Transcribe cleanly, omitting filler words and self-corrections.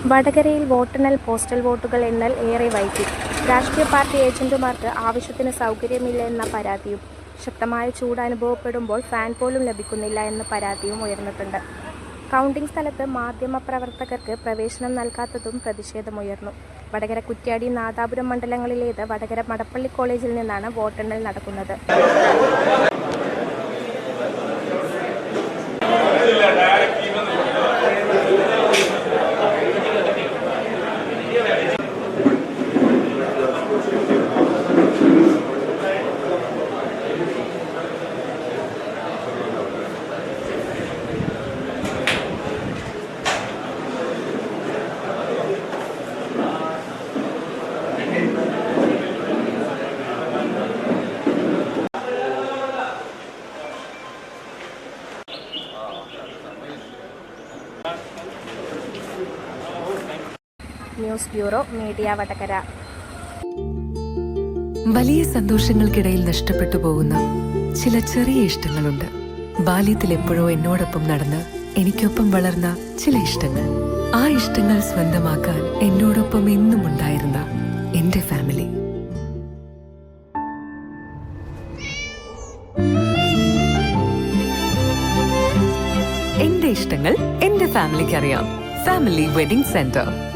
വടകരയിൽ വോട്ടെണ്ണൽ പോസ്റ്റൽ വോട്ടുകൾ എണ്ണൽ ഏറെ വൈകി. രാഷ്ട്രീയ പാർട്ടി ഏജന്റുമാർക്ക് ആവശ്യത്തിന് സൗകര്യമില്ല എന്ന പരാതിയും, ശക്തമായ ചൂട് അനുഭവപ്പെടുമ്പോൾ ഫാൻ പോലും ലഭിക്കുന്നില്ല എന്ന പരാതിയും ഉയർന്നിട്ടുണ്ട്. കൗണ്ടിംഗ് സ്ഥലത്ത് മാധ്യമപ്രവർത്തകർക്ക് പ്രവേശനം നൽകാത്തതും പ്രതിഷേധമുയർന്നു. വടകര കുറ്റ്യാടി നാദാപുരം മണ്ഡലങ്ങളിലേത് വടകര മടപ്പള്ളി കോളേജിൽ നിന്നാണ് വോട്ടെണ്ണൽ നടക്കുന്നത്. News bureau media Vadakara. വലിയ സന്തോഷങ്ങൾക്കിടയിൽ നഷ്ടപ്പെട്ടു പോകുന്ന ചില ചെറിയ ഇഷ്ടങ്ങളുണ്ട്. ബാല്യത്തിൽ എപ്പോഴോ എന്നോടൊപ്പം നടന്ന് എനിക്കൊപ്പം വളർന്ന ചില ഇഷ്ടങ്ങൾ. ആ ഇഷ്ടങ്ങൾ സ്വന്തമാക്കാൻ എന്നോടൊപ്പം എന്നും ഉണ്ടായിരുന്ന എന്റെ ഫാമിലി. എന്റെ ഇഷ്ടങ്ങൾ എന്റെ ഫാമിലിക്ക് അറിയാം. Family wedding centre.